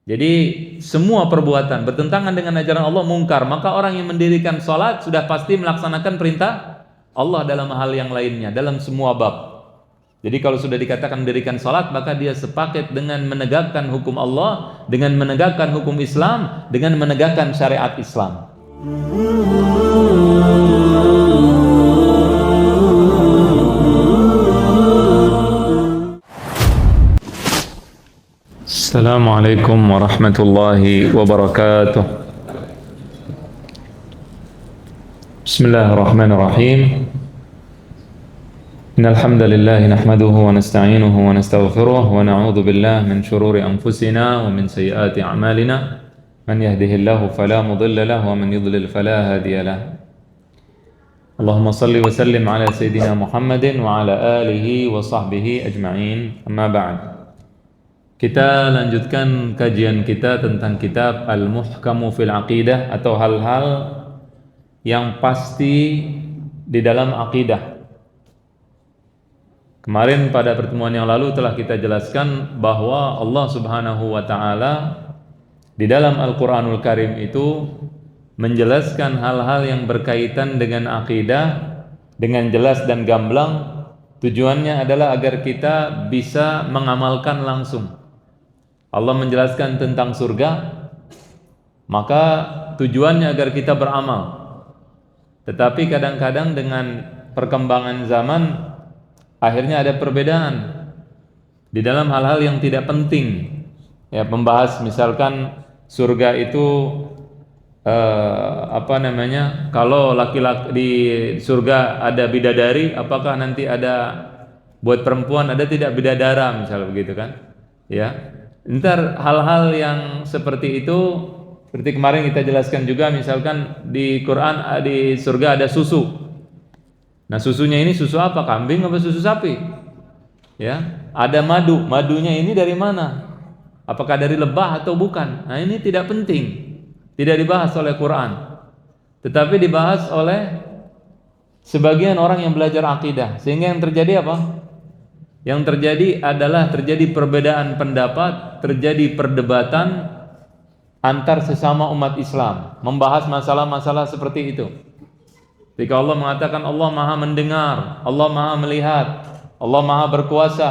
Jadi semua perbuatan bertentangan dengan ajaran Allah mungkar, maka orang yang mendirikan sholat sudah pasti melaksanakan perintah Allah dalam hal yang lainnya, dalam semua bab. Jadi kalau sudah dikatakan mendirikan sholat, maka dia sepaket dengan menegakkan hukum Allah, dengan menegakkan hukum Islam, dengan menegakkan syariat Islam. Assalamualaikum warahmatullahi wabarakatuh. Bismillahirrahmanirrahim. Innal hamdalillah nahmaduhu wa nasta'inuhu wa nastaghfiruh wa na'udzu billahi min shururi anfusina wa min sayyiati a'malina. Man yahdihillahu fala mudilla lahu wa man yudlil fala hadiya lahu. Allahumma salli wa sallim ala sayyidina Muhammadin wa ala alihi wa sahbihi ajma'in. Amma ba'd. Kita lanjutkan kajian kita tentang kitab Al-Muhkamu fil Aqidah, atau hal-hal yang pasti di dalam akidah. Kemarin pada pertemuan yang lalu telah kita jelaskan bahwa Allah Subhanahu wa taala di dalam Al-Qur'anul Karim itu menjelaskan hal-hal yang berkaitan dengan akidah dengan jelas dan gamblang. Tujuannya adalah agar kita bisa mengamalkan langsung. Allah menjelaskan tentang surga, maka tujuannya agar kita beramal. Tetapi kadang-kadang dengan perkembangan zaman, akhirnya ada perbedaan di dalam hal-hal yang tidak penting. Ya, membahas misalkan surga itu kalau laki-laki di surga ada bidadari, apakah nanti ada buat perempuan ada tidak bidadara, misalnya begitu kan? Ya. Ntar hal-hal yang seperti itu, seperti kemarin kita jelaskan juga, misalkan di Quran di surga ada susu. Nah, susunya ini susu apa? Kambing apa susu sapi? Ya, ada madu. Madunya ini dari mana? Apakah dari lebah atau bukan? Nah, ini tidak penting. Tidak dibahas oleh Quran. Tetapi dibahas oleh sebagian orang yang belajar akidah. Sehingga yang terjadi apa? Yang terjadi adalah terjadi perbedaan pendapat, terjadi perdebatan antar sesama umat Islam membahas masalah-masalah seperti itu. Ketika Allah mengatakan Allah Maha mendengar, Allah Maha melihat, Allah Maha berkuasa,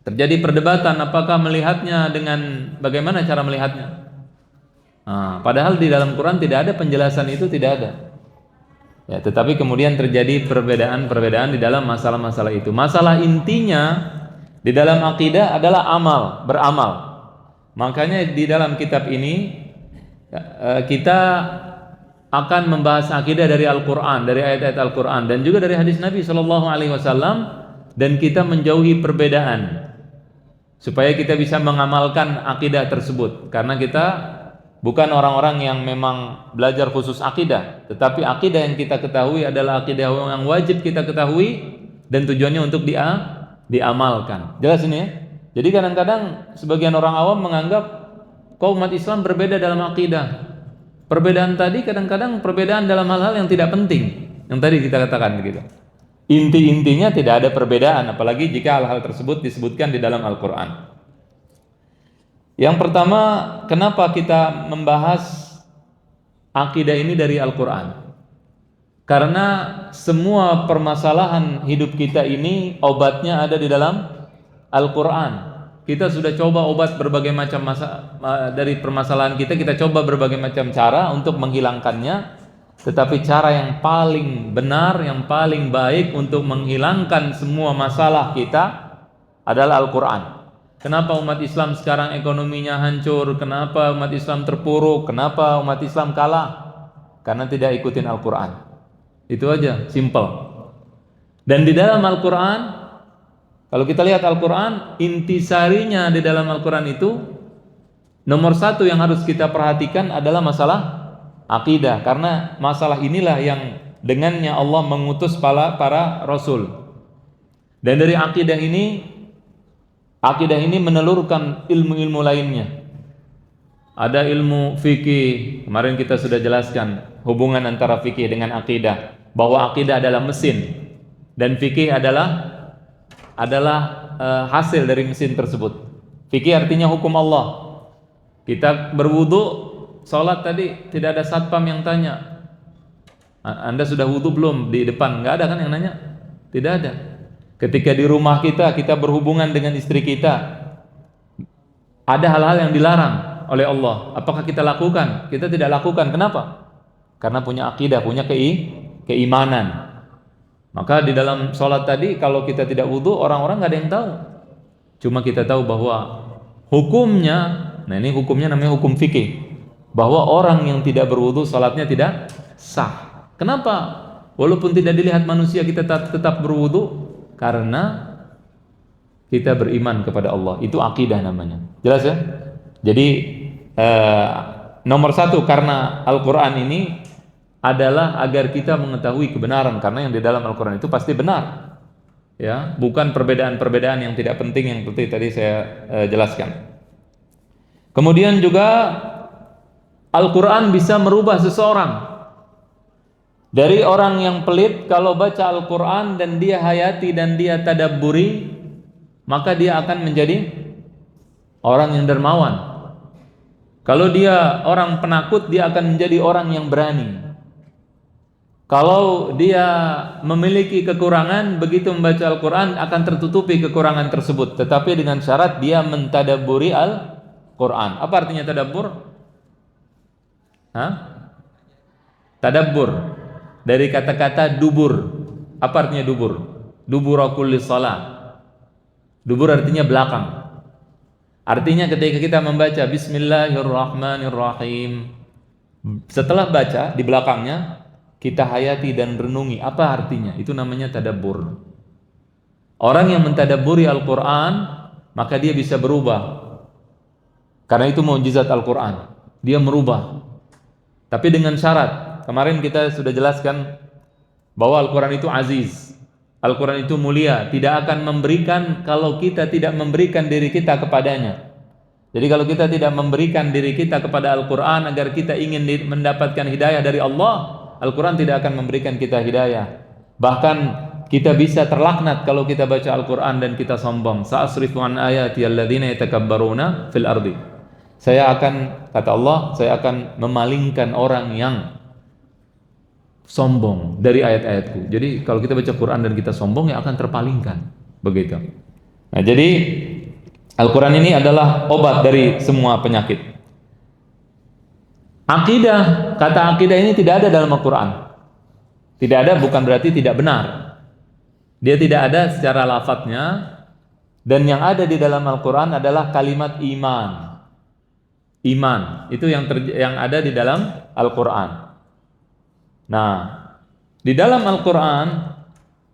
terjadi perdebatan apakah melihatnya dengan bagaimana cara melihatnya. Nah, padahal di dalam Quran tidak ada penjelasan itu, tidak ada. Ya, tetapi kemudian terjadi perbedaan-perbedaan di dalam masalah-masalah itu. Masalah intinya di dalam akidah adalah beramal. Makanya di dalam kitab ini kita akan membahas akidah dari Al-Qur'an, dari ayat-ayat Al-Qur'an dan juga dari hadis Nabi sallallahu alaihi wasallam, dan kita menjauhi perbedaan supaya kita bisa mengamalkan akidah tersebut, karena kita bukan orang-orang yang memang belajar khusus akidah, tetapi akidah yang kita ketahui adalah akidah yang wajib kita ketahui dan tujuannya untuk diamalkan. Jelas ini ya? Jadi kadang-kadang sebagian orang awam menganggap kok umat Islam berbeda dalam akidah. Perbedaan tadi kadang-kadang perbedaan dalam hal-hal yang tidak penting. Yang tadi kita katakan begitu. Inti-intinya tidak ada perbedaan, apalagi jika hal-hal tersebut disebutkan di dalam Al-Qur'an. Yang pertama, kenapa kita membahas akidah ini dari Al-Quran? Karena semua permasalahan hidup kita ini obatnya ada di dalam Al-Quran. Kita sudah coba obat berbagai macam dari permasalahan kita coba berbagai macam cara untuk menghilangkannya. Tetapi cara yang paling benar, yang paling baik untuk menghilangkan semua masalah kita adalah Al-Quran. Kenapa umat Islam sekarang ekonominya hancur? Kenapa umat Islam terpuruk? Kenapa umat Islam kalah? Karena tidak ikutin Al-Quran. Itu aja, simple. Dan di dalam Al-Quran, kalau kita lihat Al-Quran, intisarinya di dalam Al-Quran itu, nomor satu yang harus kita perhatikan adalah masalah akidah. Karena masalah inilah yang dengannya Allah mengutus para Rasul. Dan dari akidah ini menelurkan ilmu-ilmu lainnya. Ada ilmu fikih, kemarin kita sudah jelaskan hubungan antara fikih dengan akidah, bahwa akidah adalah mesin dan fikih adalah hasil dari mesin tersebut. Fikih artinya hukum Allah. Kita berwudu, sholat tadi tidak ada satpam yang tanya, Anda sudah wudu belum di depan? Nggak ada kan yang nanya? Tidak ada. Ketika di rumah kita berhubungan dengan istri kita, ada hal-hal yang dilarang oleh Allah. Apakah kita lakukan? Kita tidak lakukan. Kenapa? Karena punya akidah, punya keimanan. Maka di dalam sholat tadi, kalau kita tidak wudu, orang-orang nggak ada yang tahu. Cuma kita tahu bahwa hukumnya, nah ini hukumnya namanya hukum fikih, bahwa orang yang tidak berwudu sholatnya tidak sah. Kenapa? Walaupun tidak dilihat manusia, kita tetap berwudu, karena kita beriman kepada Allah. Itu akidah namanya. Jelas ya? Jadi nomor satu, karena Al-Quran ini adalah agar kita mengetahui kebenaran, karena yang di dalam Al-Quran itu pasti benar, ya, bukan perbedaan-perbedaan yang tidak penting yang seperti tadi saya jelaskan. Kemudian juga Al-Quran bisa merubah seseorang dari orang yang pelit. Kalau baca Al-Quran dan dia hayati dan dia tadabburi, maka dia akan menjadi orang yang dermawan. Kalau dia orang penakut, dia akan menjadi orang yang berani. Kalau dia memiliki kekurangan, begitu membaca Al-Quran akan tertutupi kekurangan tersebut. Tetapi dengan syarat dia mentadabburi Al-Quran. Apa artinya tadabbur? Tadabbur dari kata-kata dubur. Apa artinya dubur? Dubura kulli shalah. Dubur artinya belakang. Artinya ketika kita membaca Bismillahirrahmanirrahim, setelah baca di belakangnya kita hayati dan renungi apa artinya. Itu namanya tadabbur. Orang yang mentadabburi Al-Quran, maka dia bisa berubah. Karena itu mukjizat Al-Quran, dia merubah. Tapi dengan syarat. Kemarin kita sudah jelaskan bahwa Al-Quran itu aziz, Al-Quran itu mulia, tidak akan memberikan kalau kita tidak memberikan diri kita kepadanya. Jadi kalau kita tidak memberikan diri kita kepada Al-Quran agar kita ingin mendapatkan hidayah dari Allah, Al-Quran tidak akan memberikan kita hidayah. Bahkan kita bisa terlaknat kalau kita baca Al-Quran dan kita sombong. Sa'asrifu an ayati alladzina yatakabbaruna fil ardi. Kata Allah, saya akan memalingkan orang yang sombong dari ayat-ayatku. Jadi kalau kita baca Quran dan kita sombong, ya akan terpalingkan. Begitu. Nah, jadi Al-Quran ini adalah obat dari semua penyakit. Akidah, kata akidah ini tidak ada dalam Al-Quran. Tidak ada bukan berarti tidak benar. Dia tidak ada secara lafadznya. Dan yang ada di dalam Al-Quran adalah kalimat iman. Iman, itu yang ada di dalam Al-Quran. Nah, di dalam Al-Quran,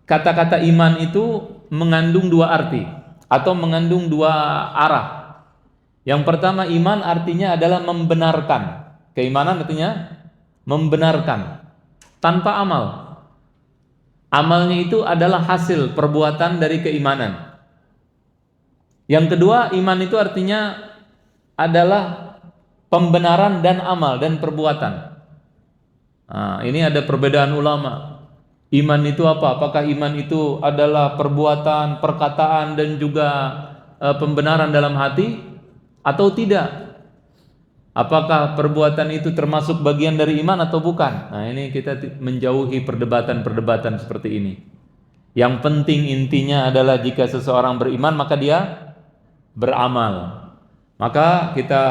kata-kata iman itu mengandung dua arti atau mengandung dua arah. Yang pertama, iman artinya adalah membenarkan. Keimanan artinya membenarkan tanpa amal. Amalnya itu adalah hasil perbuatan dari keimanan. Yang kedua, iman itu artinya adalah pembenaran dan amal dan perbuatan. Nah, ini ada perbedaan ulama. Iman itu apa? Apakah iman itu adalah perbuatan, perkataan dan juga pembenaran dalam hati atau tidak? Apakah perbuatan itu termasuk bagian dari iman atau bukan? Nah, ini kita menjauhi perdebatan-perdebatan seperti ini. Yang penting intinya adalah jika seseorang beriman maka dia beramal. Maka kita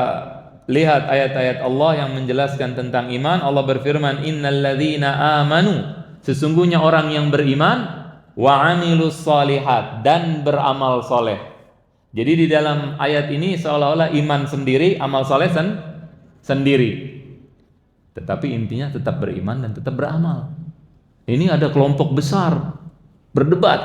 lihat ayat-ayat Allah yang menjelaskan tentang iman. Allah berfirman, innalladzina amanu, sesungguhnya orang yang beriman, wa amilus shalihat, dan beramal soleh. Jadi di dalam ayat ini seolah-olah iman sendiri, amal soleh sendiri. Tetapi intinya tetap beriman dan tetap beramal. Ini ada kelompok besar berdebat.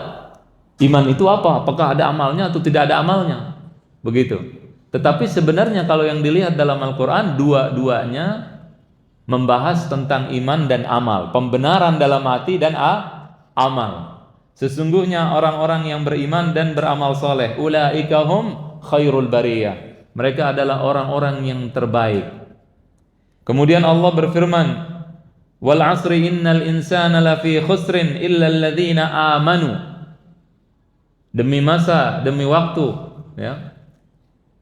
Iman itu apa? Apakah ada amalnya atau tidak ada amalnya? Begitu. Tetapi sebenarnya kalau yang dilihat dalam Al-Quran, dua-duanya membahas tentang iman dan amal. Pembenaran dalam hati dan amal. Sesungguhnya orang-orang yang beriman dan beramal soleh, ulaika hum khairul bariyah. Mereka adalah orang-orang yang terbaik. Kemudian Allah berfirman, wal asri innal insana lafi khusrin illa alladzina amanu. Demi masa, demi waktu, ya.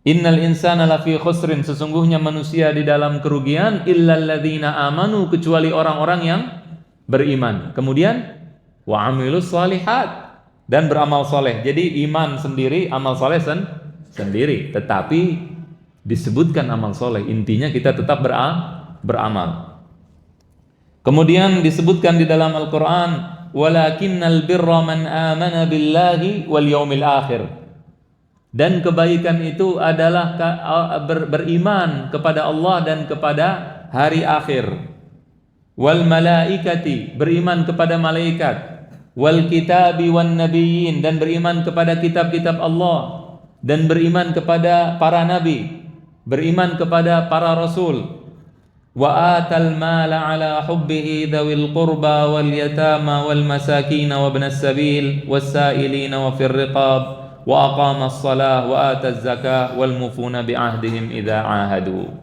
Innal insana lafi khusrin, sesungguhnya manusia di dalam kerugian, illal ladzina amanu, kecuali orang-orang yang beriman. Kemudian wa amilus shalihat, dan beramal soleh. Jadi iman sendiri, amal soleh sendiri, tetapi disebutkan amal soleh. Intinya kita tetap beramal. Kemudian disebutkan di dalam Al-Quran, walakinnal birra man amana billahi wal yaumil akhir. Dan kebaikan itu adalah beriman kepada Allah dan kepada hari akhir. Wal malaikati, beriman kepada malaikat. Wal kitabi wan nabiyyin, dan beriman kepada kitab-kitab Allah, dan beriman kepada para nabi, beriman kepada para rasul. Wa atal mala ala hubbihi dzawil qurba wal yatama wal masakin wa ibnas sabil was sa'ilina wa fir riqab wa aqamas shalah wa ataz zakah wal mufuna bi ahdihim idza ahadu.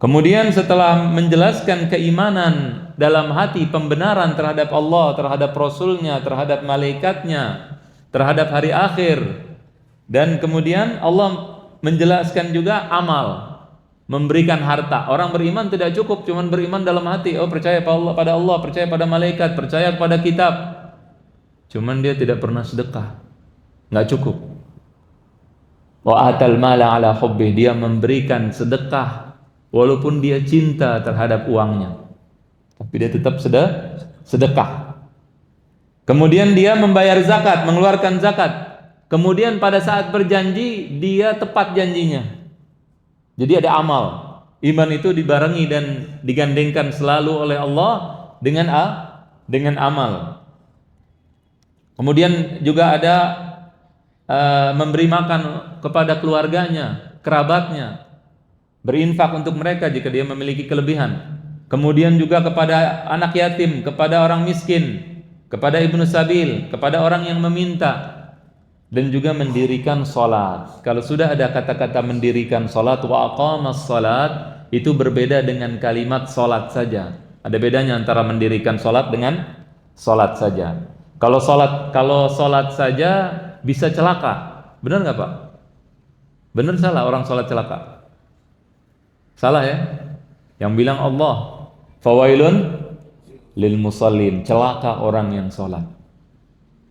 Kemudian setelah menjelaskan keimanan dalam hati, pembenaran terhadap Allah, terhadap Rasulnya, terhadap malaikatnya, terhadap hari akhir, dan kemudian Allah menjelaskan juga amal, memberikan harta. Orang beriman tidak cukup cuman beriman dalam hati, oh percaya pada Allah, percaya pada malaikat, percaya kepada kitab, cuman dia tidak pernah sedekah, nggak cukup. Wa atal mala ala hubbih, dia memberikan sedekah walaupun dia cinta terhadap uangnya, tapi dia tetap sedekah. Kemudian dia membayar zakat, mengeluarkan zakat. Kemudian pada saat berjanji dia tepat janjinya. Jadi ada amal. Iman itu dibarengi dan digandengkan selalu oleh Allah dengan amal. Kemudian juga ada memberi makan kepada keluarganya, kerabatnya, berinfak untuk mereka jika dia memiliki kelebihan. Kemudian juga kepada anak yatim, kepada orang miskin, kepada ibnu sabil, kepada orang yang meminta, dan juga mendirikan salat. Kalau sudah ada kata-kata mendirikan salat, wa aqamas salat, itu berbeda dengan kalimat salat saja. Ada bedanya antara mendirikan salat dengan salat saja. Kalau salat saja bisa celaka. Benar nggak Pak? Benar salah orang salat celaka? Salah ya? Yang bilang Allah, fawailun lil musallin, celaka orang yang salat.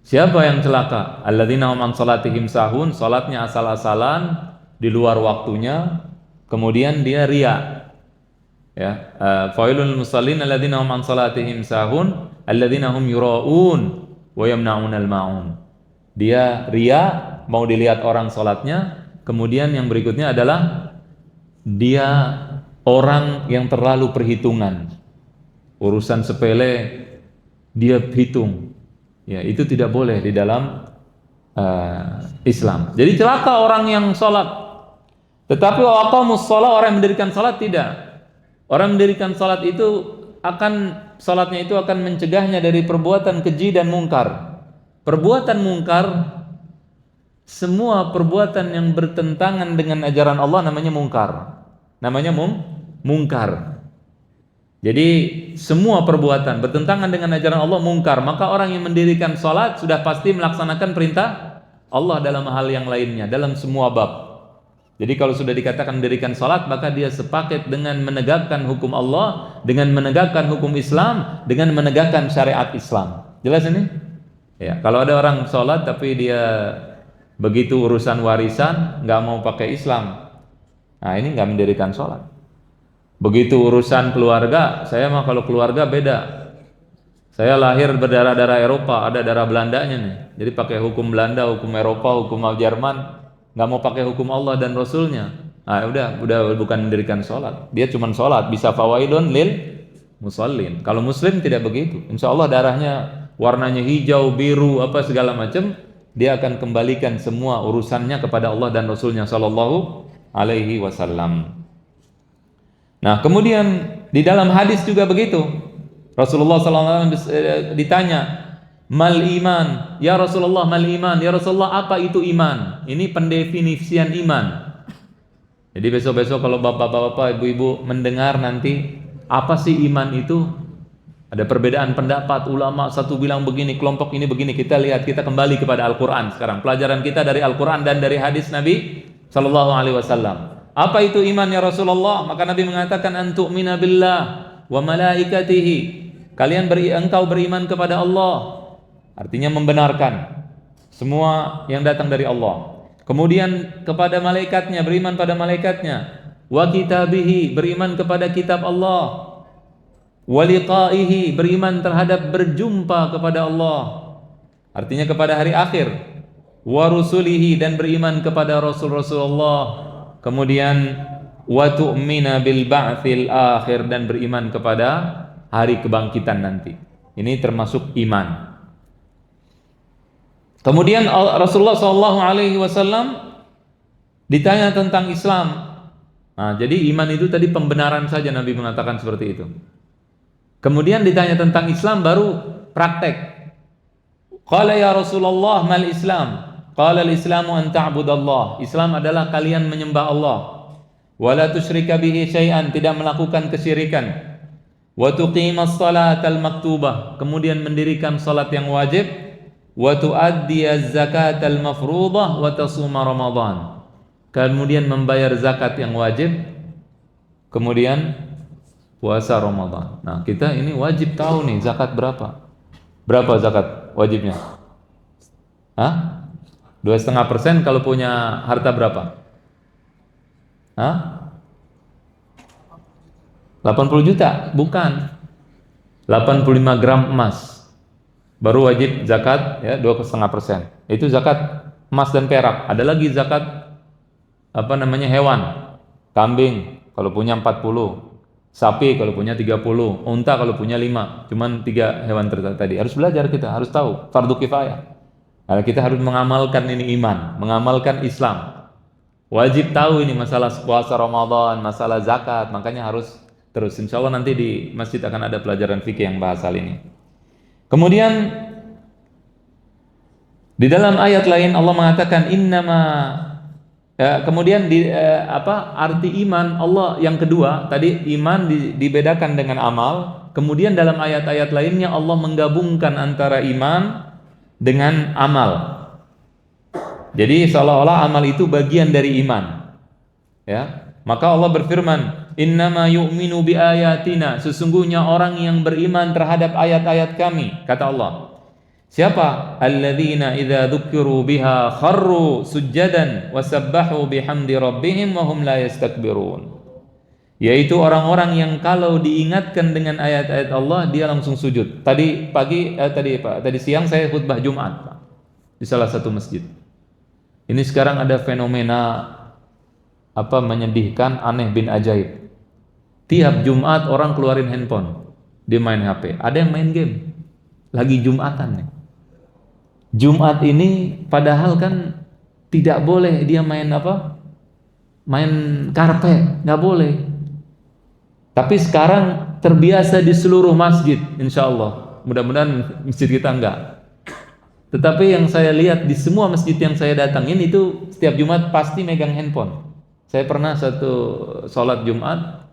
Siapa yang celaka? Alladzina hum an salatihim sahun, salatnya asal-asalan di luar waktunya, kemudian dia riya. Ya, fawailun lil musallin alladzina hum an salatihim sahun, alladzina hum yuraun wa yamna'unal ma'un. Dia riya, mau dilihat orang salatnya. Kemudian yang berikutnya adalah dia orang yang terlalu perhitungan. Urusan sepele dia hitung. Ya, itu tidak boleh di dalam Islam. Jadi celaka orang yang salat. Tetapi wa aqamus shalah, orang yang mendirikan salat tidak. Orang mendirikan salat itu salatnya itu akan mencegahnya dari perbuatan keji dan mungkar. Perbuatan mungkar, semua perbuatan yang bertentangan dengan ajaran Allah namanya mungkar. Namanya mungkar. Jadi semua perbuatan bertentangan dengan ajaran Allah mungkar. Maka orang yang mendirikan salat sudah pasti melaksanakan perintah Allah dalam hal yang lainnya, dalam semua bab. Jadi kalau sudah dikatakan mendirikan salat, maka dia sepaket dengan menegakkan hukum Allah, dengan menegakkan hukum Islam, dengan menegakkan syariat Islam. Jelas ini? Ya, kalau ada orang salat tapi dia begitu urusan warisan nggak mau pakai Islam, nah ini nggak mendirikan salat. Begitu urusan keluarga, saya mah kalau keluarga beda. Saya lahir berdarah-darah Eropa, ada darah Belandanya nih. Jadi pakai hukum Belanda, hukum Eropa, hukum Jerman, nggak mau pakai hukum Allah dan Rasulnya. Nah, udah bukan mendirikan salat. Dia cuma salat, bisa fawailun lil musallin. Kalau muslim tidak begitu. Insya Allah darahnya warnanya hijau, biru, apa segala macam, dia akan kembalikan semua urusannya kepada Allah dan Rasulnya sallallahu alaihi wasallam. Nah, kemudian di dalam hadis juga begitu. Rasulullah sallallahu alaihi wasallam ditanya, "Mal iman?" Ya Rasulullah, mal iman? Ya Rasulullah, apa itu iman? Ini pendefinisian iman. Jadi besok-besok kalau bapak-bapak, ibu-ibu mendengar nanti apa sih iman itu? Ada perbedaan pendapat, ulama satu bilang begini, kelompok ini begini. Kita lihat, kita kembali kepada Al-Quran sekarang. Pelajaran kita dari Al-Quran dan dari hadis Nabi sallallahu alaihi wasallam. Apa itu iman ya Rasulullah? Maka Nabi mengatakan an tu'mina billah wa malaikatihi. Engkau beriman kepada Allah. Artinya membenarkan semua yang datang dari Allah. Kemudian kepada malaikatnya, beriman pada malaikatnya. Wa kitabihi, beriman kepada kitab Allah. Wa liqaihi, beriman terhadap berjumpa kepada Allah. Artinya kepada hari akhir. Wa rusulihi, dan beriman kepada Rasul-Rasul Allah. Kemudian wa tu'mina bil ba'tsil akhir, dan beriman kepada hari kebangkitan nanti. Ini termasuk iman. Kemudian Rasulullah SAW ditanya tentang Islam. Nah, jadi iman itu tadi pembenaran saja, Nabi mengatakan seperti itu. Kemudian ditanya tentang Islam, baru praktek. Qala ya Rasulullah mal Islam? Qala al-Islamu an ta'budallah. Islam adalah kalian menyembah Allah. Wa la tusyrika bihi syai'an, tidak melakukan kesyirikan. Wa tuqimas salatal maktubah, kemudian mendirikan salat yang wajib. Wa tu'addiyaz zakatal mafruḍah wa tasuma Ramadan, kemudian membayar zakat yang wajib, kemudian puasa Ramadan. Nah, kita ini wajib tahu nih zakat berapa. Berapa zakat wajibnya? 2,5% kalau punya harta berapa? 80 juta? Bukan. 85 gram emas. Baru wajib zakat ya 2,5%. Itu zakat emas dan perak. Ada lagi zakat hewan. Kambing kalau punya 40, sapi kalau punya 30, unta kalau punya 5. Cuman 3 hewan tadi. Harus belajar, kita harus tahu, fardu kifayah. Karena kita harus mengamalkan ini iman, mengamalkan Islam. Wajib tahu ini masalah puasa Ramadan, masalah zakat, makanya harus terus. Insya Allah nanti di masjid akan ada pelajaran fikih yang bahas hal ini. Kemudian di dalam ayat lain Allah mengatakan kemudian arti iman Allah yang kedua tadi, iman dibedakan dengan amal. Kemudian dalam ayat-ayat lainnya Allah menggabungkan antara iman dengan amal. Jadi seolah-olah amal itu bagian dari iman. Ya, maka Allah berfirman, innama yu'minu bi ayatina, sesungguhnya orang yang beriman terhadap ayat-ayat kami, kata Allah. Siapa? Alladzina idza dzukiru biha kharru sujjadan wa sabbahu bihamdi rabbihim wa hum la yastakbirun. Yaitu orang-orang yang kalau diingatkan dengan ayat-ayat Allah dia langsung sujud. Tadi siang saya khutbah Jumat, Pak, di salah satu masjid. Ini sekarang ada fenomena menyedihkan, aneh bin ajaib. Tiap Jumat orang keluarin handphone, dia main HP. Ada yang main game. Lagi Jumatan nih. Jumat ini padahal kan tidak boleh dia main main karpe, nggak boleh. Tapi sekarang terbiasa di seluruh masjid, insya Allah. Mudah-mudahan masjid kita enggak. Tetapi yang saya lihat di semua masjid yang saya datangin itu setiap Jumat pasti megang handphone. Saya pernah satu sholat Jumat,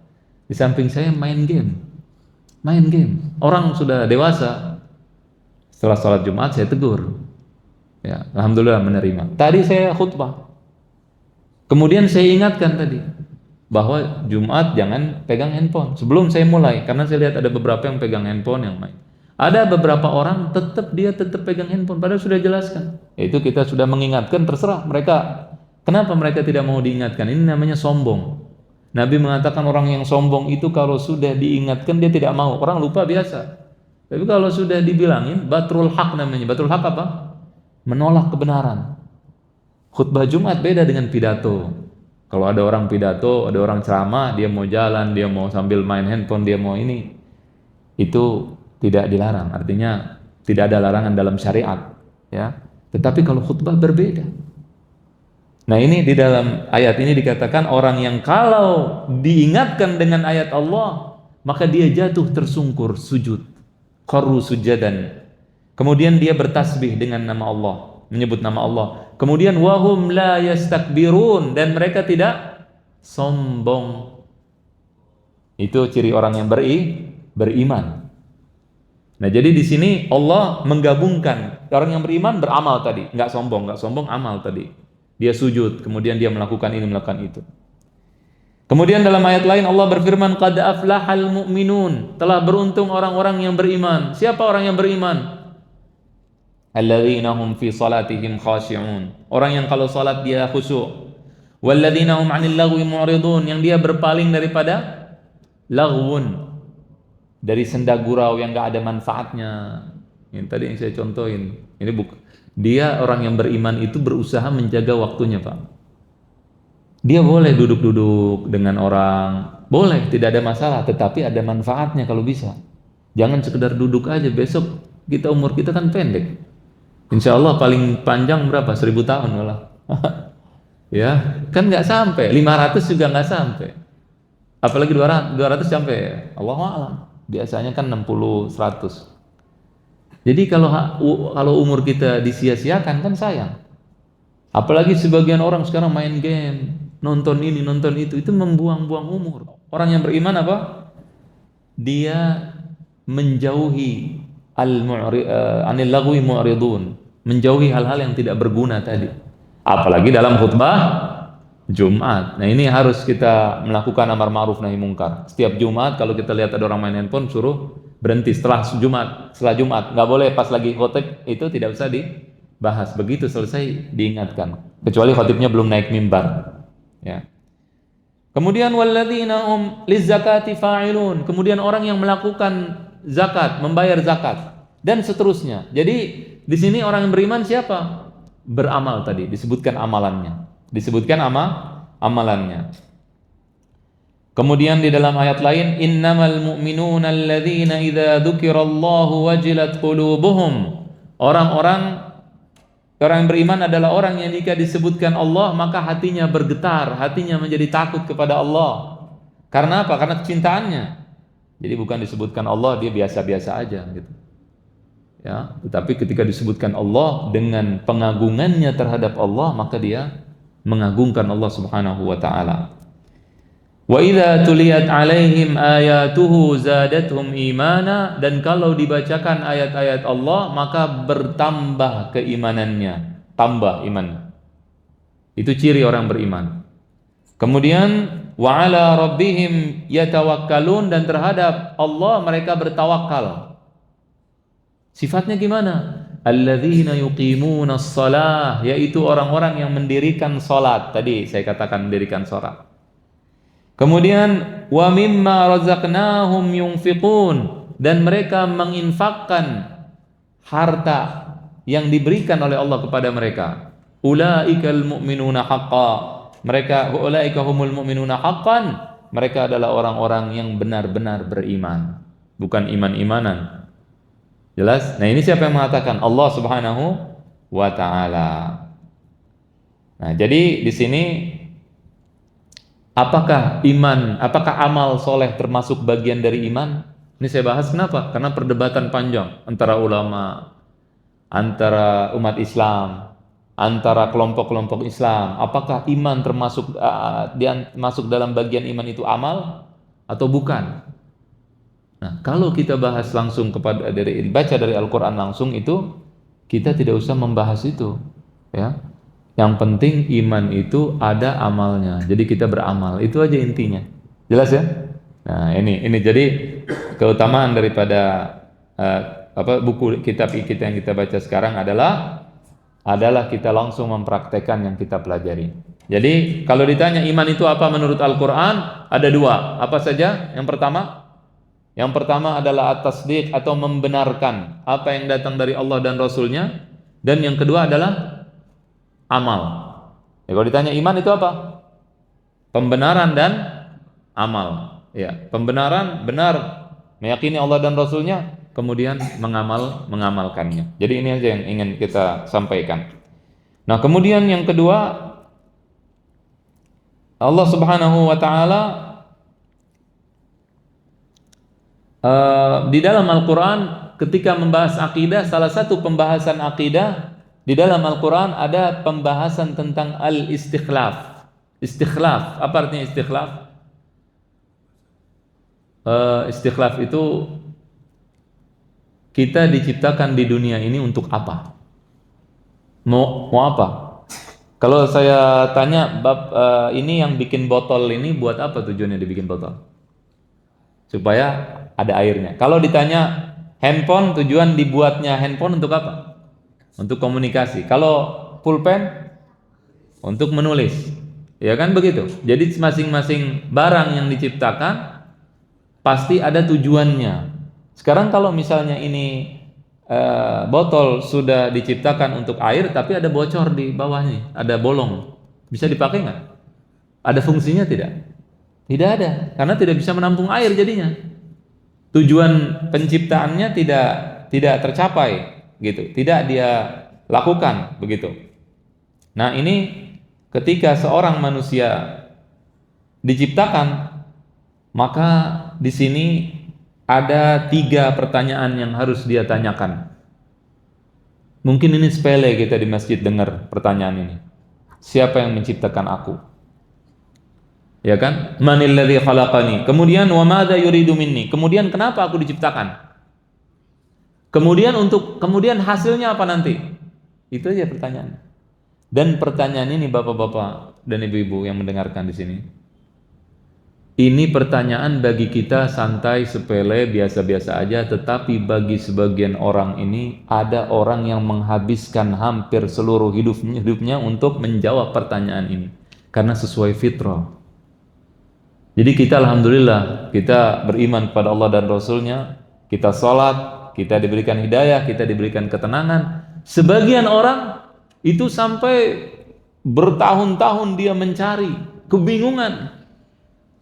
di samping saya main game. Orang sudah dewasa. Setelah sholat Jumat saya tegur. Ya, alhamdulillah menerima. Tadi saya khutbah. Kemudian saya ingatkan tadi bahwa Jumat jangan pegang handphone. Sebelum saya mulai, karena saya lihat ada beberapa yang pegang handphone yang main. Ada beberapa orang tetap pegang handphone, padahal sudah jelaskan. Itu kita sudah mengingatkan, terserah mereka. Kenapa mereka tidak mau diingatkan? Ini namanya sombong. Nabi mengatakan orang yang sombong itu kalau sudah diingatkan dia tidak mau. Orang lupa biasa. Tapi kalau sudah dibilangin, batrul haq namanya. Batrul haq apa? Menolak kebenaran. Khutbah Jumat beda dengan pidato. Kalau ada orang pidato, ada orang ceramah, dia mau jalan, dia mau sambil main handphone, dia mau ini. Itu tidak dilarang. Artinya tidak ada larangan dalam syariat. Ya. Tetapi kalau khutbah berbeda. Nah, ini di dalam ayat ini dikatakan orang yang kalau diingatkan dengan ayat Allah, maka dia jatuh tersungkur sujud, kharru sujadan. Kemudian dia bertasbih dengan nama Allah, menyebut nama Allah. Kemudian wahum la yastakbirun, dan mereka tidak sombong. Itu ciri orang yang beriman. Nah, jadi di sini Allah menggabungkan orang yang beriman beramal tadi, enggak sombong amal tadi. Dia sujud, kemudian dia melakukan ini, melakukan itu. Kemudian dalam ayat lain Allah berfirman, qad aflahal mu'minun, telah beruntung orang-orang yang beriman. Siapa orang yang beriman? Alladzina hum fi salatihim khashi'un, orang yang kalau salat dia khusyuk. Walladzina hum 'anil lagwi mu'ridun, yang dia berpaling daripada lagwun, dari senda gurau yang enggak ada manfaatnya. Ini tadi yang saya contohin. Ini dia orang yang beriman itu berusaha menjaga waktunya, Pak. Dia boleh duduk-duduk dengan orang, boleh, tidak ada masalah, tetapi ada manfaatnya kalau bisa. Jangan sekedar duduk aja, besok umur kita kan pendek. Insya Allah paling panjang berapa? 1000 tahun malah. Ya, kan nggak sampai. 500 juga nggak sampai. Apalagi 200 sampai. Allahu a'lam. Biasanya kan 60, 100. Jadi kalau umur kita disia-siakan kan sayang. Apalagi sebagian orang sekarang main game, nonton ini, nonton itu membuang-buang umur. Orang yang beriman apa? Dia menjauhi anil lagwi mu'ridun, menjauhi hal-hal yang tidak berguna tadi. Apalagi dalam khutbah Jumat. Nah, ini harus kita melakukan amar ma'ruf nahi mungkar. Setiap Jumat kalau kita lihat ada orang main handphone, suruh berhenti setelah Jumat. Nggak boleh pas lagi khotib, itu tidak usah dibahas. Begitu selesai diingatkan. Kecuali khotibnya belum naik mimbar. Ya. Kemudian walladzina hum lizzakati fa'ilun. Kemudian orang yang melakukan zakat, membayar zakat dan seterusnya. Jadi di sini orang yang beriman siapa? Beramal tadi, disebutkan amalannya. Amalannya. Kemudian di dalam ayat lain, innamal mu'minuna alladzina idza dzukirallahu wajilat qulubuhum. Orang yang beriman adalah orang yang jika disebutkan Allah maka hatinya bergetar, hatinya menjadi takut kepada Allah. Karena apa? Karena kecintaannya. Jadi bukan disebutkan Allah dia biasa-biasa aja gitu. Ya, tetapi ketika disebutkan Allah dengan pengagungannya terhadap Allah, maka dia mengagungkan Allah Subhanahu wa taala. Wa idza tuliyat alaihim ayatuhu zadatuhum imana, dan kalau dibacakan ayat-ayat Allah maka bertambah keimanannya, tambah iman. Itu ciri orang beriman. Kemudian wa ala rabbihim yatawakkalun, dan terhadap Allah mereka bertawakal. Sifatnya gimana? Alladzina yuqimuna shalah, yaitu orang-orang yang mendirikan salat. Tadi saya katakan mendirikan salat. Kemudian wa mimma razaqnahum yunfiqun, dan mereka menginfakkan harta yang diberikan oleh Allah kepada mereka. Ulaikal mu'minuna haqqan. Ulaika humul mu'minuna haqqan. Mereka adalah orang-orang yang benar-benar beriman, bukan iman-imanan. Jelas? Nah, ini siapa yang mengatakan? Allah Subhanahu wa taala. Nah, jadi di sini apakah amal soleh termasuk bagian dari iman? Ini saya bahas kenapa? Karena perdebatan panjang antara ulama, antara umat Islam, antara kelompok-kelompok Islam. Apakah iman masuk dalam bagian iman itu amal atau bukan? Nah, kalau kita bahas langsung baca dari Al-Quran langsung, itu kita tidak usah membahas itu, ya. Yang penting iman itu ada amalnya. Jadi kita beramal, itu aja intinya. Jelas ya? Nah, ini jadi keutamaan daripada buku kitab kita yang kita baca sekarang adalah kita langsung mempraktekkan yang kita pelajari. Jadi kalau ditanya iman itu apa menurut Al-Quran, ada dua. Apa saja? Yang pertama adalah at-tasdiq atau membenarkan apa yang datang dari Allah dan Rasulnya. Dan yang kedua adalah amal. Ya, kalau ditanya iman itu apa? Pembenaran dan amal. Ya, pembenaran, benar meyakini Allah dan Rasulnya, kemudian mengamalkannya. Jadi ini aja yang ingin kita sampaikan. Nah, kemudian yang kedua, Allah Subhanahu wa taala di dalam Al-Quran ketika membahas akidah, salah satu pembahasan akidah di dalam Al-Quran ada pembahasan tentang al-istikhlaf. Istikhlaf, apa artinya istikhlaf? Istikhlaf itu kita diciptakan di dunia ini untuk apa? Mau apa? Kalau saya tanya bab ini yang bikin botol ini buat apa tujuannya dibikin botol? Supaya ada airnya. Kalau ditanya handphone, tujuan dibuatnya handphone untuk apa? Untuk komunikasi. Kalau pulpen untuk menulis. Ya kan begitu. Jadi masing-masing barang yang diciptakan pasti ada tujuannya. Sekarang kalau misalnya ini botol sudah diciptakan untuk air tapi ada bocor di bawahnya, ada bolong. Bisa dipakai nggak? Ada fungsinya tidak? Tidak ada, karena tidak bisa menampung air jadinya. Tujuan penciptaannya tidak tercapai gitu. Tidak dia lakukan begitu. Nah, ini ketika seorang manusia diciptakan, maka di sini ada 3 pertanyaan yang harus dia tanyakan. Mungkin ini sepele kita di masjid dengar pertanyaan ini. Siapa yang menciptakan aku? Ya kan? Manil ladzi khalaqani. Kemudian wa madza yuridu minni? Kemudian kenapa aku diciptakan? Kemudian hasilnya apa nanti? Itu aja pertanyaan. Dan pertanyaan ini Bapak-bapak dan Ibu-ibu yang mendengarkan di sini. Ini pertanyaan bagi kita santai, sepele, biasa-biasa aja, tetapi bagi sebagian orang ini ada orang yang menghabiskan hampir seluruh hidupnya untuk menjawab pertanyaan ini karena sesuai fitrah. Jadi kita alhamdulillah, kita beriman kepada Allah dan Rasulnya, kita sholat, kita diberikan hidayah, kita diberikan ketenangan. Sebagian orang itu sampai bertahun-tahun dia mencari, kebingungan.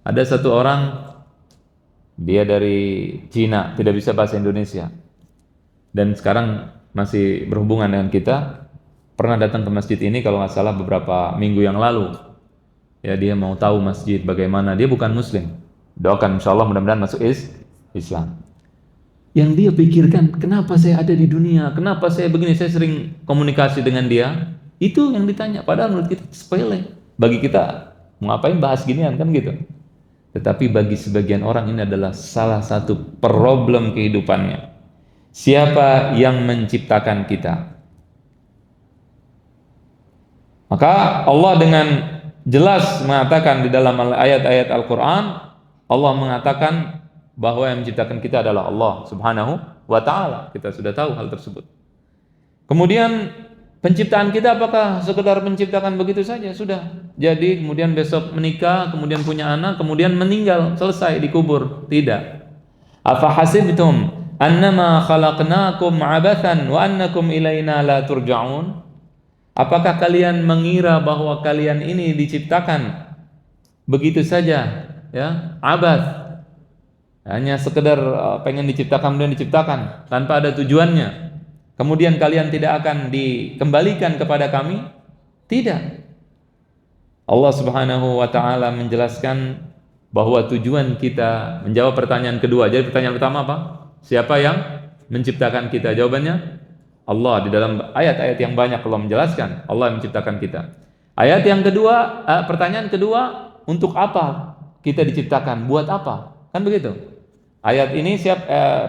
Ada satu orang, dia dari Cina, tidak bisa bahasa Indonesia, dan sekarang masih berhubungan dengan kita. Pernah datang ke masjid ini kalau nggak salah beberapa minggu yang lalu. Ya, dia mau tahu masjid bagaimana. Dia bukan Muslim. Doakan insya Allah mudah-mudahan masuk Islam. Yang dia pikirkan, kenapa saya ada di dunia? Kenapa saya begini? Saya sering komunikasi dengan dia. Itu yang ditanya. Padahal menurut kita sepele. Bagi kita, mau ngapain bahas ginian kan gitu. Tetapi bagi sebagian orang ini adalah salah satu problem kehidupannya. Siapa yang menciptakan kita? Maka Allah dengan jelas mengatakan di dalam ayat-ayat Al-Quran, Allah mengatakan bahwa yang menciptakan kita adalah Allah Subhanahu wa ta'ala. Kita sudah tahu hal tersebut. Kemudian penciptaan kita apakah sekedar menciptakan begitu saja? Sudah. Jadi kemudian besok menikah, kemudian punya anak, kemudian meninggal, selesai dikubur. Tidak. Afa hasibtum annama khalaqnakum abathan wa annakum ilaina la turja'un? Apakah kalian mengira bahwa kalian ini diciptakan begitu saja, ya, abath, hanya sekedar pengen diciptakan kemudian diciptakan tanpa ada tujuannya, kemudian kalian tidak akan dikembalikan kepada kami? Tidak. Allah Subhanahu wa ta'ala menjelaskan bahwa tujuan kita menjawab pertanyaan kedua. Jadi pertanyaan pertama apa? Siapa yang menciptakan kita? Jawabannya Allah. Di dalam ayat-ayat yang banyak Allah menjelaskan Allah yang menciptakan kita. Ayat yang kedua, pertanyaan kedua, untuk apa kita diciptakan? Buat apa? Kan begitu. Ayat ini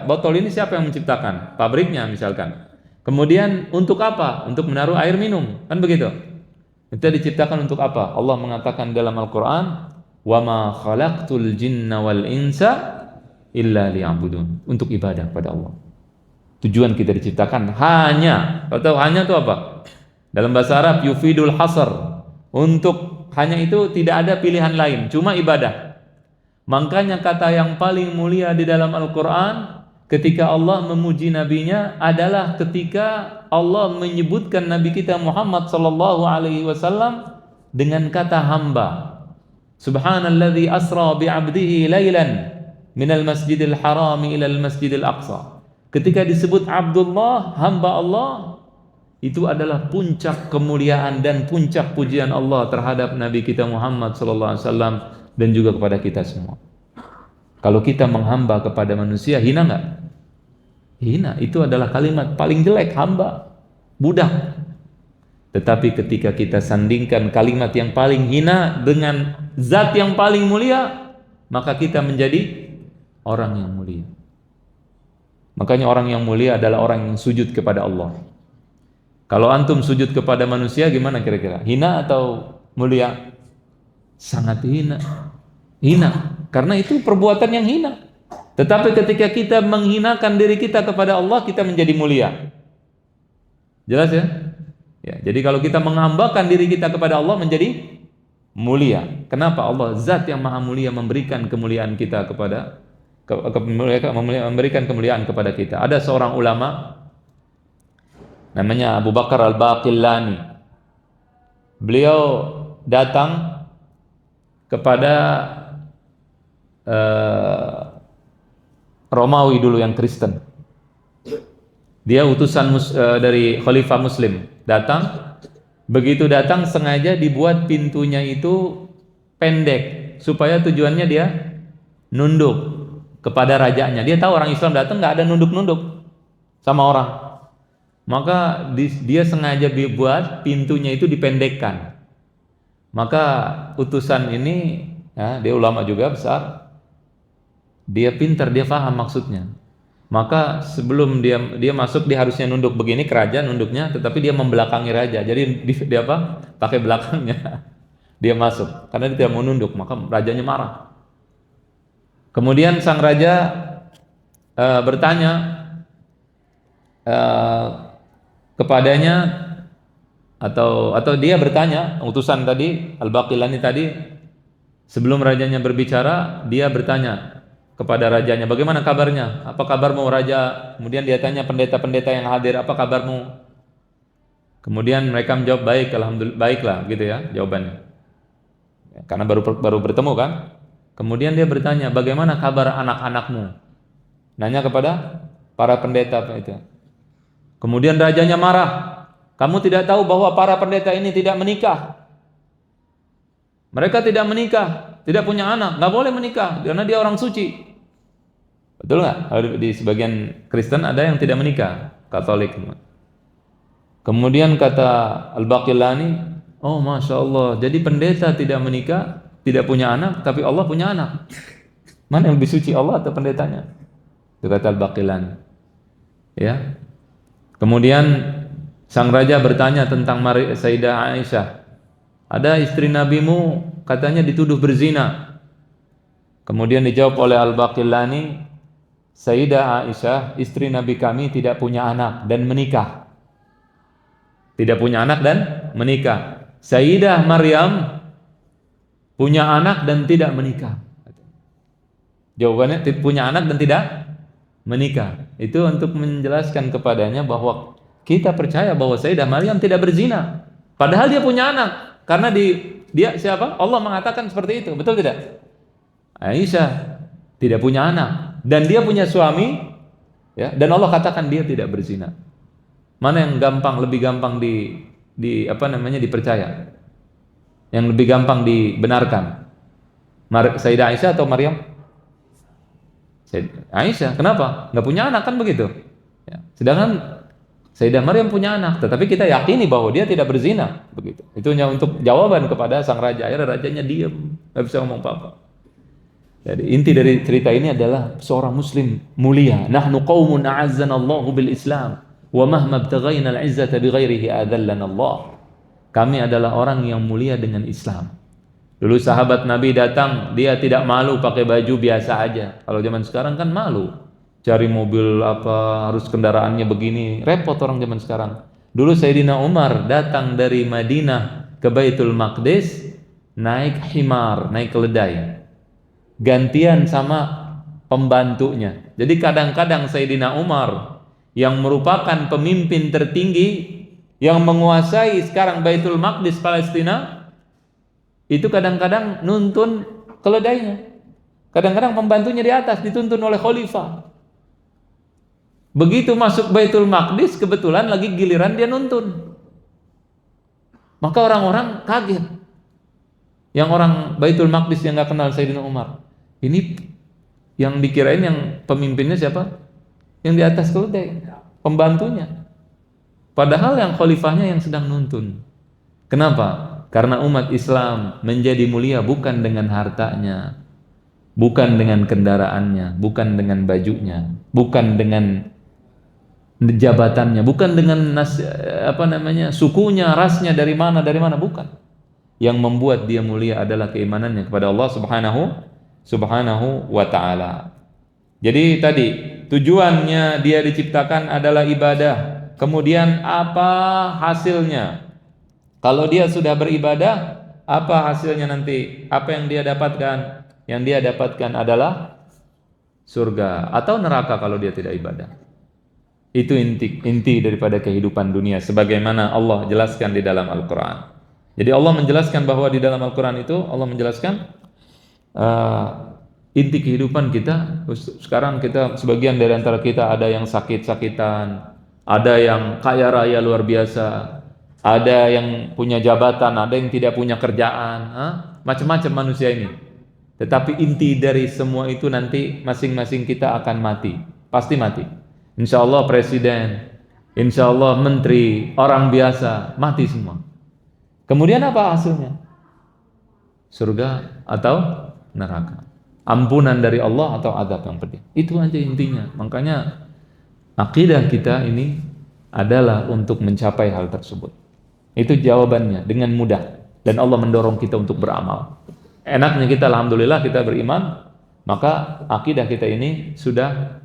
botol ini siapa yang menciptakan? Pabriknya misalkan. Kemudian untuk apa? Untuk menaruh air minum. Kan begitu. Kita diciptakan untuk apa? Allah mengatakan dalam Al-Quran, wa ma khalaqtul jinna wal insa illa liya'budun. Untuk ibadah pada Allah. Tujuan kita diciptakan hanya, kau tahu hanya itu apa? Dalam bahasa Arab yufidul hasr. Untuk hanya itu, tidak ada pilihan lain, cuma ibadah. Makanya kata yang paling mulia di dalam Al-Quran ketika Allah memuji nabinya adalah ketika Allah menyebutkan nabi kita Muhammad sallallahu alaihi wasallam dengan kata hamba. Subhanalladzi asra bi'abdihi lailan minal masjidil harami ilal masjidil aqsa. Ketika disebut Abdullah, hamba Allah, itu adalah puncak kemuliaan dan puncak pujian Allah terhadap nabi kita Muhammad sallallahu alaihi wasallam dan juga kepada kita semua. Kalau kita menghamba kepada manusia, hina enggak? Hina. Itu adalah kalimat paling jelek, hamba, budak. Tetapi ketika kita sandingkan kalimat yang paling hina dengan zat yang paling mulia, maka kita menjadi orang yang mulia. Makanya orang yang mulia adalah orang yang sujud kepada Allah. Kalau antum sujud kepada manusia gimana kira-kira? Hina atau mulia? Sangat hina. Hina. Karena itu perbuatan yang hina. Tetapi ketika kita menghinakan diri kita kepada Allah, kita menjadi mulia. Jelas ya? Ya, jadi kalau kita menghambakan diri kita kepada Allah menjadi mulia. Kenapa? Allah zat yang maha mulia memberikan kemuliaan kita kepada memberikan kemuliaan kepada kita. Ada seorang ulama namanya Abu Bakar Al-Baqillani. Beliau datang kepada Romawi dulu yang Kristen. Dia utusan dari Khalifah Muslim. Datang, begitu datang sengaja dibuat pintunya itu pendek supaya tujuannya dia nunduk kepada rajanya. Dia tahu orang Islam datang nggak ada nunduk-nunduk sama orang. Maka dia sengaja dibuat pintunya itu dipendekkan. Maka utusan ini, ya, dia ulama juga besar. Dia pintar, dia paham maksudnya. Maka sebelum dia masuk, dia harusnya nunduk begini ke raja nunduknya, tetapi dia membelakangi raja. Jadi dia apa? Pakai belakangnya. Dia masuk karena dia tidak mau nunduk, maka rajanya marah. Kemudian sang raja bertanya kepadanya, atau dia bertanya, utusan tadi Al-Baqillani tadi, sebelum rajanya berbicara, dia bertanya kepada rajanya, bagaimana kabarnya? Apa kabarmu raja? Kemudian dia tanya pendeta-pendeta yang hadir, apa kabarmu? Kemudian mereka menjawab, baik, alhamdulillah, baiklah, gitu ya jawabannya. Karena baru bertemu kan. Kemudian dia bertanya, bagaimana kabar anak-anakmu? Nanya kepada para pendeta itu. Kemudian rajanya marah. Kamu tidak tahu bahwa para pendeta ini tidak menikah? Mereka tidak menikah, tidak punya anak, nggak boleh menikah karena dia orang suci. Betul nggak? Di sebagian Kristen ada yang tidak menikah, Katolik. Kemudian kata Al-Baqillani, oh masya Allah, jadi pendeta tidak menikah, tidak punya anak, tapi Allah punya anak. Mana yang lebih suci, Allah atau pendetanya? Itu kata Al-Baqillani. Ya. Kemudian sang raja bertanya tentang Sayyidah Aisyah. Ada istri nabimu katanya dituduh berzina. Kemudian dijawab oleh Al-Baqillani, Sayyidah Aisyah, istri nabi kami tidak punya anak dan menikah. Tidak punya anak dan menikah. Sayyidah Maryam punya anak dan tidak menikah. Jawabannya punya anak dan tidak menikah. Itu untuk menjelaskan kepadanya bahwa kita percaya bahwa Sayyidah Maryam tidak berzina. Padahal dia punya anak. Karena dia siapa? Allah mengatakan seperti itu. Betul tidak? Aisyah tidak punya anak dan dia punya suami, ya, dan Allah katakan dia tidak berzina. Mana yang lebih gampang dipercaya? Yang lebih gampang dibenarkan? Sayyidah Aisyah atau Maryam? Aisyah. Kenapa? Nggak punya anak kan begitu. Ya. Sedangkan Sayyidah Maryam punya anak, tetapi kita yakini bahwa dia tidak berzina, begitu. Itu hanya untuk jawaban kepada sang raja. Akhirnya rajanya diam, nggak bisa ngomong apa-apa. Jadi inti dari cerita ini adalah seorang muslim mulia. Nahnu qaumun a'azzana Allahu bil Islam, wa mahma ibtaghaina al-'izzata bighairihi adzallana Allah. Kami adalah orang yang mulia dengan Islam. Dulu sahabat Nabi datang, dia tidak malu pakai baju biasa aja. Kalau zaman sekarang kan malu. Cari mobil apa, harus kendaraannya begini, repot orang zaman sekarang. Dulu Sayyidina Umar datang dari Madinah ke Baitul Maqdis naik himar, naik keledai, gantian sama pembantunya. Jadi kadang-kadang Sayyidina Umar yang merupakan pemimpin tertinggi yang menguasai sekarang Baitul Maqdis Palestina, itu kadang-kadang nuntun keledainya. Kadang-kadang pembantunya di atas dituntun oleh khalifah. Begitu masuk Baitul Maqdis, kebetulan lagi giliran dia nuntun. Maka orang-orang kaget. Yang orang Baitul Maqdis yang nggak kenal Sayyidina Umar. Ini yang dikirain yang pemimpinnya siapa? Yang di atas keledai, pembantunya. Padahal yang khalifahnya yang sedang nuntun. Kenapa? Karena umat Islam menjadi mulia bukan dengan hartanya, bukan dengan kendaraannya, bukan dengan bajunya, bukan dengan jabatannya, bukan dengan sukunya, rasnya dari mana, bukan. Yang membuat dia mulia adalah keimanannya kepada Allah Subhanahu wa taala. Jadi tadi tujuannya dia diciptakan adalah ibadah. Kemudian apa hasilnya? Kalau dia sudah beribadah, apa hasilnya nanti? Apa yang dia dapatkan? Yang dia dapatkan adalah surga atau neraka kalau dia tidak ibadah. Itu inti daripada kehidupan dunia sebagaimana Allah jelaskan di dalam Al-Qur'an. Jadi Allah menjelaskan bahwa di dalam Al-Qur'an itu Allah menjelaskan inti kehidupan kita. Sekarang kita, sebagian dari antara kita ada yang sakit-sakitan, ada yang kaya raya luar biasa, ada yang punya jabatan, ada yang tidak punya kerjaan, macam-macam manusia ini. Tetapi inti dari semua itu nanti masing-masing kita akan mati, pasti mati. Insya Allah presiden, insya Allah menteri, orang biasa, mati semua. Kemudian apa hasilnya? Surga atau neraka? Ampunan dari Allah atau azab yang pedih? Itu aja intinya. Makanya akidah kita ini adalah untuk mencapai hal tersebut. Itu jawabannya dengan mudah. Dan Allah mendorong kita untuk beramal. Enaknya kita, alhamdulillah kita beriman, maka akidah kita ini sudah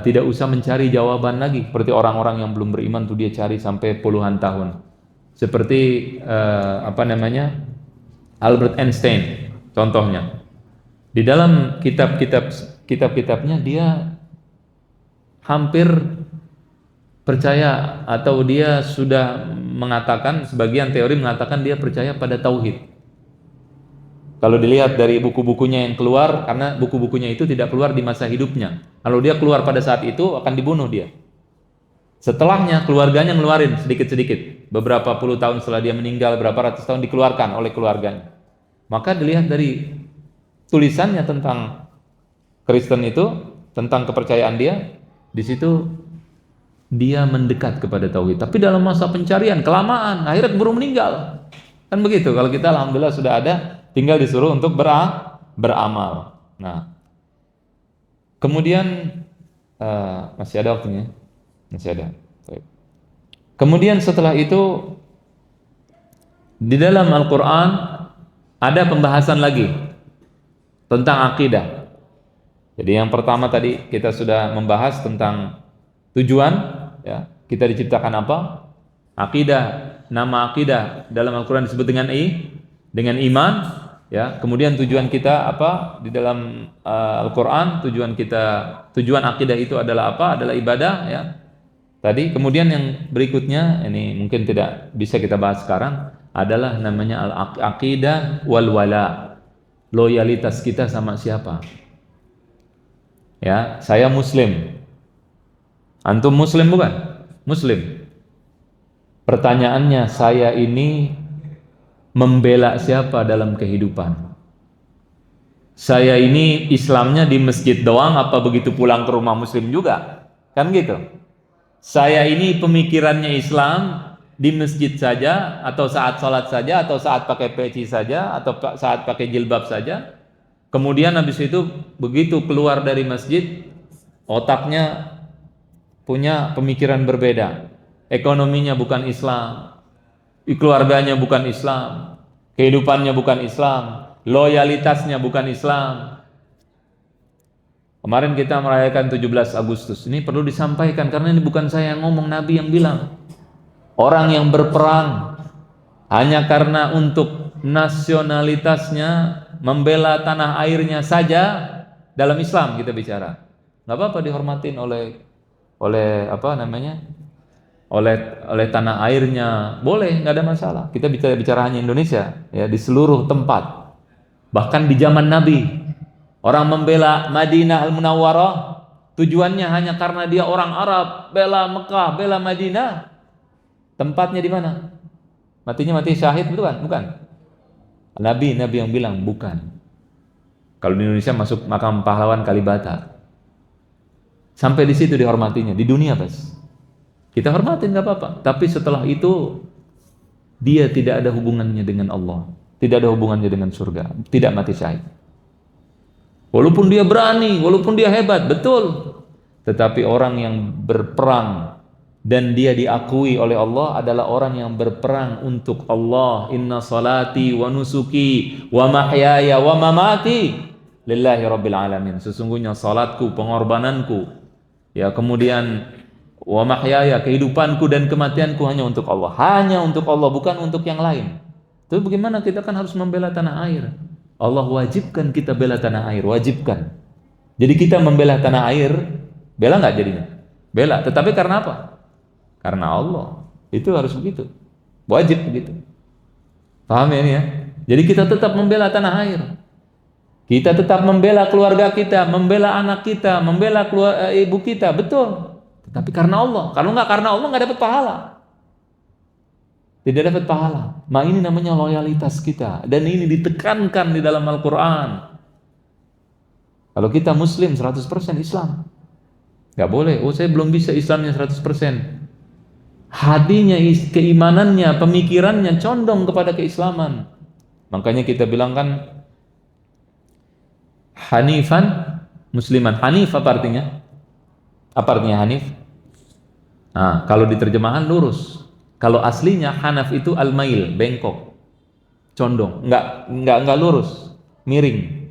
tidak usah mencari jawaban lagi seperti orang-orang yang belum beriman tuh dia cari sampai puluhan tahun. Seperti Albert Einstein contohnya. Di dalam kitab-kitabnya dia hampir percaya atau dia sudah mengatakan, sebagian teori mengatakan dia percaya pada tauhid. Kalau dilihat dari buku-bukunya yang keluar, karena buku-bukunya itu tidak keluar di masa hidupnya. Kalau dia keluar pada saat itu akan dibunuh dia. Setelahnya keluarganya ngeluarin sedikit-sedikit. Beberapa puluh tahun setelah dia meninggal, berapa ratus tahun dikeluarkan oleh keluarganya. Maka dilihat dari tulisannya tentang Kristen itu, tentang kepercayaan dia, di situ dia mendekat kepada tauhid. Tapi dalam masa pencarian kelamaan, akhirnya keburu meninggal. Kan begitu. Kalau kita alhamdulillah sudah ada, tinggal disuruh untuk beramal. Nah, kemudian masih ada waktunya, masih ada. Kemudian setelah itu di dalam Al-Quran ada pembahasan lagi tentang akidah. Jadi yang pertama tadi kita sudah membahas tentang tujuan, ya, kita diciptakan apa? Akidah. Nama akidah dalam Al-Quran disebut dengan iman, ya. Kemudian tujuan kita apa di dalam Al-Quran? Tujuan akidah itu adalah apa? Adalah ibadah, ya. Tadi kemudian yang berikutnya ini mungkin tidak bisa kita bahas sekarang adalah namanya al-aqidah wal wala. Loyalitas kita sama siapa? Ya, saya muslim. Antum muslim bukan? Muslim. Pertanyaannya, saya ini membela siapa dalam kehidupan? Saya ini Islamnya di masjid doang apa begitu pulang ke rumah muslim juga? Kan gitu. Saya ini pemikirannya Islam di masjid saja, atau saat sholat saja, atau saat pakai peci saja, atau saat pakai jilbab saja. Kemudian habis itu begitu keluar dari masjid, otaknya punya pemikiran berbeda. Ekonominya bukan Islam, keluarganya bukan Islam, kehidupannya bukan Islam, loyalitasnya bukan Islam. Kemarin kita merayakan 17 Agustus. Ini perlu disampaikan karena ini bukan saya yang ngomong, Nabi yang bilang. Orang yang berperang hanya karena untuk nasionalitasnya, membela tanah airnya saja, dalam Islam kita bicara. Nggak apa-apa dihormatin oleh oleh tanah airnya, boleh, nggak ada masalah. Kita bicara hanya Indonesia, ya, di seluruh tempat. Bahkan di zaman Nabi, orang membela Madinah Al-Munawwarah tujuannya hanya karena dia orang Arab, bela Mekah, bela Madinah. Tempatnya di mana? Matinya mati syahid, bukan? Bukan. Nabi yang bilang bukan. Kalau di Indonesia masuk makam pahlawan Kalibata. Sampai di situ dihormatinya, di dunia bas. Kita hormatin nggak apa-apa, tapi setelah itu dia tidak ada hubungannya dengan Allah, tidak ada hubungannya dengan surga, tidak mati syahid. Walaupun dia berani, walaupun dia hebat, betul. Tetapi orang yang berperang dan dia diakui oleh Allah adalah orang yang berperang untuk Allah. Inna salati wa nusuki wa mahyaya wa mamati lillahi rabbil alamin. Sesungguhnya salatku, pengorbananku, ya, kemudian wa mahyaya, kehidupanku dan kematianku hanya untuk Allah. Hanya untuk Allah, bukan untuk yang lain. Tapi bagaimana kita kan harus membela tanah air. Allah wajibkan kita bela tanah air, wajibkan. Jadi kita membela tanah air, bela nggak jadinya? Bela. Tetapi karena apa? Karena Allah. Itu harus begitu. Wajib begitu. Paham ya ini ya? Jadi kita tetap membela tanah air. Kita tetap membela keluarga kita, membela anak kita, membela ibu kita, betul. Tetapi karena Allah. Kalau nggak karena Allah nggak dapat pahala. Tidak dapat pahala. Nah, ini namanya loyalitas kita. Dan ini ditekankan di dalam Al-Quran. Kalau kita Muslim 100% Islam, nggak boleh. Oh, saya belum bisa Islamnya 100%. Hatinya, keimanannya, pemikirannya condong kepada keislaman. Makanya kita bilang kan Hanifan Musliman. Hanif apa artinya? Apa artinya Hanif? Nah, kalau di terjemahan lurus. Kalau aslinya Hanaf itu al-mail, bengkok, condong, nggak lurus, miring.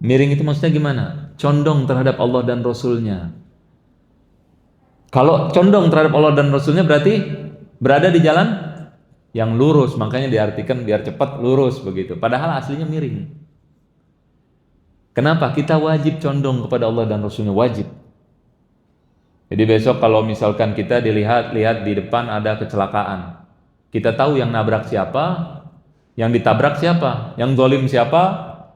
Miring itu maksudnya gimana? Condong terhadap Allah dan Rasulnya. Kalau condong terhadap Allah dan Rasulnya berarti berada di jalan yang lurus, makanya diartikan biar cepat lurus begitu. Padahal aslinya miring. Kenapa? Kita wajib condong kepada Allah dan Rasulnya, wajib. Jadi besok kalau misalkan kita lihat di depan ada kecelakaan, kita tahu yang nabrak siapa, yang ditabrak siapa, yang zalim siapa,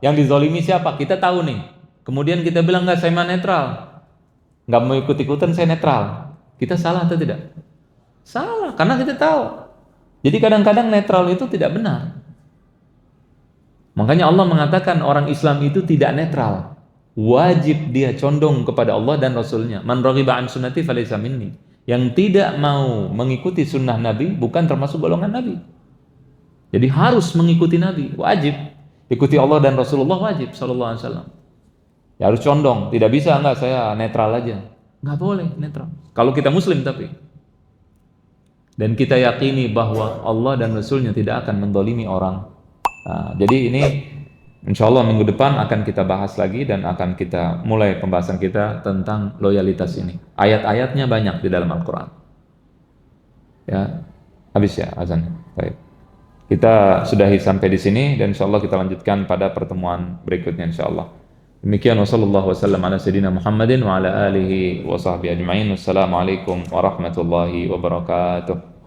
yang dizalimi siapa, kita tahu nih. Kemudian kita bilang nggak, saya mah netral, nggak mau ikut-ikutan, saya netral. Kita salah atau tidak? Salah, karena kita tahu. Jadi kadang-kadang netral itu tidak benar. Makanya Allah mengatakan orang Islam itu tidak netral. Wajib dia condong kepada Allah dan Rasulnya. Man raghiba an sunnati falaysa minni. Yang tidak mau mengikuti sunnah Nabi bukan termasuk golongan Nabi. Jadi harus mengikuti Nabi, wajib. Ikuti Allah dan Rasulullah wajib sallallahu alaihi wasallam. Ya harus condong, tidak bisa enggak saya netral aja. Enggak boleh netral. Kalau kita Muslim tapi. Dan kita yakini bahwa Allah dan Rasulnya tidak akan mendolimi orang. Nah, jadi ini insya Allah minggu depan akan kita bahas lagi dan akan kita mulai pembahasan kita tentang loyalitas ini. Ayat-ayatnya banyak di dalam Al-Quran. Ya, habis ya azan. Baik. Kita sudahi sampai di sini dan insya Allah kita lanjutkan pada pertemuan berikutnya insya Allah. Demikian wasallallahu wasallam ala sayyidina Muhammadin wa ala alihi wa sahbihi ajma'in. Wassalamualaikum warahmatullahi wabarakatuh.